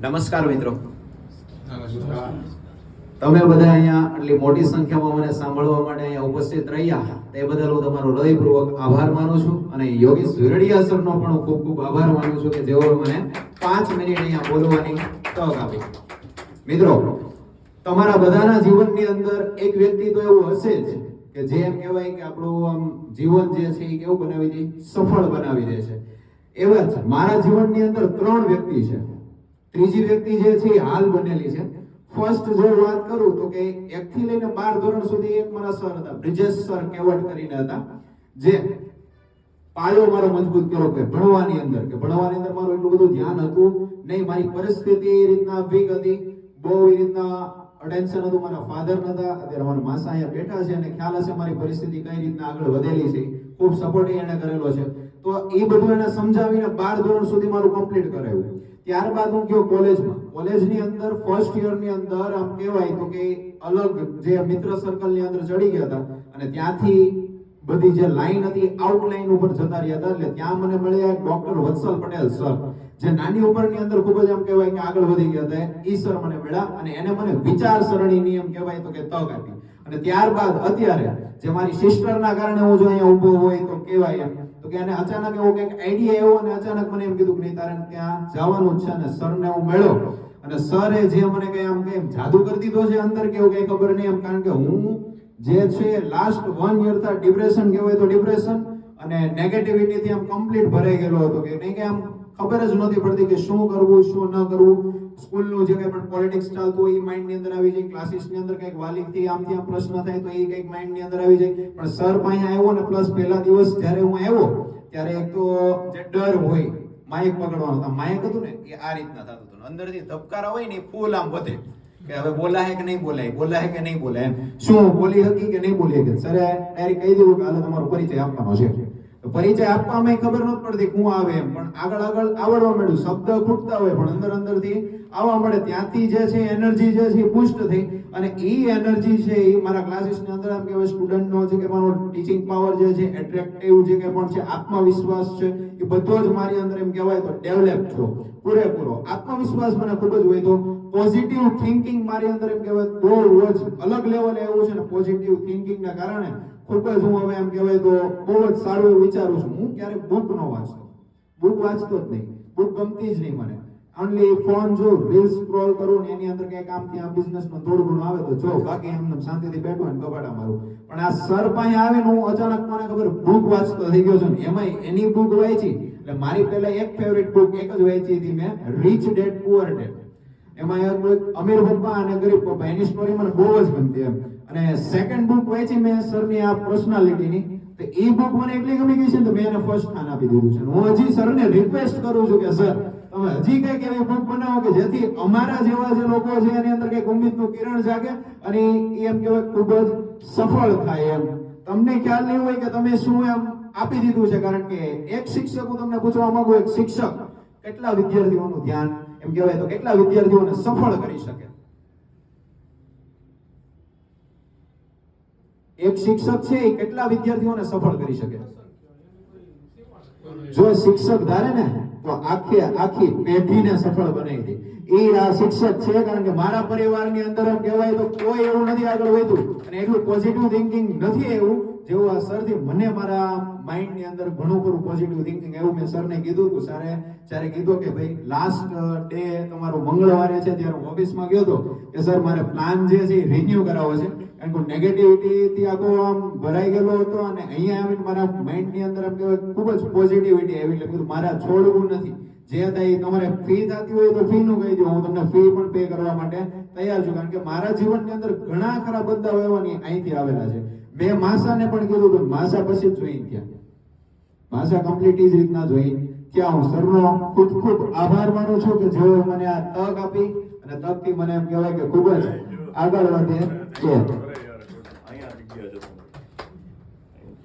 નમસ્કાર મિત્રો. તમે બધા અહીંયા આટલી મોટી સંખ્યામાં મને સાંભળવા માટે અહીંયા ઉપસ્થિત રહ્યા તે બદલ હું તમારો હૃદયપૂર્વક આભાર માનું છું અને યોગેશ વિરડિયા સરનો પણ હું ખૂબ ખૂબ આભાર માનું છું કે જેઓ મને 5 મિનિટ અહીંયા બોલવાની તક આપી. મિત્રો, તમારા બધાના જીવનની અંદર એક વ્યક્તિ તો એવું હશે જ કે જે એમ કહેવાય કે આપણું આમ જીવન જે છે એ કેવું બનાવી દે, સફળ બનાવી દે છે. એવા જ મારા જીવનની અંદર 3 વ્યક્તિ છે. ત્રીજી વ્યક્તિ જે છે એ હાલ બનેલી છે. ફર્સ્ટ જો વાત કરું તો કે 1 થી લઈને 12 ધોરણ સુધી એક મારા સર હતા, બ્રિજેશ સર કેવડ કરીને હતા, જે પાયો મારો મજબૂત કર્યો કે ભણવાની અંદર મારું એટલું બધું ધ્યાન હતું નહીં, મારી પરિસ્થિતિ એ રીતના વીક હતી, બહુ એ રીતના અટેન્શન હતું, મારા ફાધર નતા. અત્યારે મારા માસા અહીંયા બેઠા છે અને ખ્યાલ હશે મારી પરિસ્થિતિ કઈ રીતના આગળ વધેલી છે, ખૂબ સપોર્ટ એને કરેલો છે. તો એ બધું એને સમજાવીને 12 ધોરણ સુધી મારું કમ્પ્લીટ કરાવ્યું. ત્યારબાદ હું ગયો કોલેજની અંદર ફર્સ્ટ યરની અંદર આમ કહેવાય તો કે અલગ જે મિત્ર સર્કલની અંદર ચડી ગયા હતા અને ત્યાંથી બધી જે લાઈન હતી આઉટલાઈન ઉપર જતા રહ્યા હતા. એટલે ત્યાં મને મળ્યા ડોક્ટર વત્સલ પટેલ સર, જે નાની ઉંમરની અંદર ખૂબ જ આમ કહેવાય કે આગળ વધી ગયા હતા. ઈ સર મને મળ્યા અને એને મને વિચારસરણી નિયમ કહેવાય તો કે તક આપી. અને ત્યારબાદ અત્યારે જે મારી સિસ્ટરના કારણે હું જો અહીંયા ઊભો હોય તો કહેવાય એમ તો કે એને અચાનક એવો કંઈક આઈડિયા આવ્યો અને અચાનક મને એમ કીધું કે નહીં તારે ત્યાં જવાનું જ છે. અને સરને હું મળ્યો અને સરે જે મને કઈ આમ કઈ જાદુ કરી દીધો છે અંદર કે એવું કઈ ખબર નહીં એમ, કારણ કે હું જે છે લાસ્ટ 1 યર થી ડિપ્રેશન કહેવાય તો ડિપ્રેશન અને નેગેટિવિટી થી આમ કમ્પ્લીટ ભરાઈ ગયેલો હતો કે નહીં કે આમ ખબર જ નહોતી પડતી કે શું કરવું શું ન કરવું. સ્કૂલનું જે કંઈ પણ પોલિટિક્સ ચાલતું હોય એ માઇન્ડની અંદર આવી જાય, ક્લાસીસની અંદર કંઈક વાલીથી આમથી આમ પ્રશ્ન થાય તો એ કંઈક માઇન્ડની અંદર આવી જાય. પણ સર પાસે આવ્યો ને પ્લસ પહેલા દિવસ જ્યારે હું આવ્યો ત્યારે એક તો જે ડર હોય માઇક પકડવાનો હતો, માઇક હતું ને એ આ રીતના થતું હતું, અંદરથી ધબકારા હોય ને એ ફૂલ આમ વધે કે હવે બોલાય કે નહીં બોલાય કે નહીં બોલાય, શું બોલી હકી કે નહીં બોલી હકી. સરે ડાયરેક્ટ કહી દીધું કે હાલો તમારો પરિચય આપવાનો છે. તો પરિચય આપવામાં ખબર નથી પડતી હું આવે એમ, પણ આગળ આવડવા માંડ્યું, શબ્દ ખૂટતા હોય પણ અંદરથી આવવા મળે. ત્યાંથી જે છે એનર્જી જે છે એ બૂસ્ટ થઈ અને એ એનર્જી છે એ મારા ક્લાસીસની અંદર આમ કહેવાય સ્ટુડન્ટનો જે કે મારો ટીચિંગ પાવર જે છે, એટ્રેક્ટિવ જે કે પણ છે, આત્મવિશ્વાસ છે, એ બધો જ મારી અંદર એમ કહેવાય તો ડેવલપ થયો પૂરેપૂરો. આત્મવિશ્વાસ મને ખૂબ જ હોય તો પોઝિટિવ થિંકિંગ મારી અંદર એમ કહેવાય બહુ જ અલગ લેવલે એવું છે ને. પોઝિટિવ થિંકિંગના કારણે ખૂબ જ હું હવે એમ કહેવાય તો બહુ જ સારું એવું વિચારું છું. હું ક્યારેક બુક ન વાંચતો, બુક વાંચતો જ નહીં, બુક ગમતી જ નહીં મને. ઓનલી ફોન જો રીલ્સ સ્ક્રોલ કરું ને એની અંદર કઈ કામ ત્યાં બિઝનેસમાં થોડું ઘણું આવે તો જો, બાકી એમને શાંતિથી બેઠો ને કબાટા મારું. પણ આ સર પાસે આવીને હું અચાનક મને ખબર બુક વાંચતો થઈ ગયો છું ને, એમાંય એની બુક વાંચી. એટલે મારી પહેલા એક ફેવરિટ બુક એક જ વાંચી હતી મેં, રિચ ડેડ પુઅર ડેડ. એમાં એક અમીર પપ્પા અને ગરીબ પપ્પા, એની સ્ટોરી મને બહુ જ ગમતી એમ. અને સેકન્ડ બુક વાંચી મેં સરની આ પર્સનાલિટીની, તો એ બુક મને એટલી ગમી ગઈ છે ને તો મેં એને ફર્સ્ટ સ્થાન આપી દીધું છે. હું હજી સરને રિક્વેસ્ટ કરું છું કે સર તમે હજી કઈક એવી બુક બનાવો કે જેથી અમારા જેવા જે લોકો છે એની અંદર કઈક ઉમ્મીદનું કિરણ જાગે અને એ એમ કહેવાય ખૂબ જ સફળ થાય એમ. તમને ખ્યાલ નહીં હોય કે તમે શું એમ આપી દીધું છે, કારણ કે એક શિક્ષક હું તમને પૂછવા માંગુ, એક શિક્ષક કેટલા વિદ્યાર્થીઓનું ધ્યાન એમ કહેવાય તો કેટલા વિદ્યાર્થીઓને સફળ કરી શકે. એક શિક્ષક છે એ કેટલા વિદ્યાર્થીઓને સફળ કરી શકે. જો શિક્ષક ધારે ને તો આખી પેઢીને સફળ બનાવી દે. એ આ શિક્ષક છે, કારણ કે મારા પરિવારની અંદર એમ કહેવાય તો કોઈ એવું નથી આગળ વધ્યું અને એટલું પોઝિટિવ થિંકિંગ નથી એવું જેવું આ સરથી મને મારા માઇન્ડની અંદર ઘણું ખરું પોઝિટિવ થિંકિંગ એવું મેં સરને કીધું હતું. સરે જ્યારે કીધું કે ભાઈ લાસ્ટ ડે તમારો મંગળવારે છે ત્યારે હું ઓફિસમાં ગયો હતો કે સર મારે પ્લાન જે છે એ રિન્યુ કરાવવો છે, કારણ કે નેગેટિવિટીથી આખો આમ ભરાઈ ગયેલો હતો અને અહીંયા આવીને મારા માઇન્ડની અંદર એમ કહેવાય ખૂબ જ પોઝિટિવિટી આવી. એટલે કીધું મારે છોડવું નથી, જે થાય તમારે ફી થતી હોય તો ફીનું કહી દો, હું તમને ફી પણ પે કરવા માટે તૈયાર છું, કારણ કે મારા જીવનની અંદર ઘણા ખરા બદલાવ આવવાની અહીંથી આવેલા છે. મેં માસાને પણ કીધું કે માસા પછી જ જોઈ ત્યાં માસા કમ્પ્લીટ જ રીતના જોઈ ત્યાં હું સરનો ખૂબ ખૂબ આભાર માનું છું કે જેઓ મને આ તક આપી અને તકથી મને એમ કહેવાય કે ખૂબ જ આગળ વધે છે.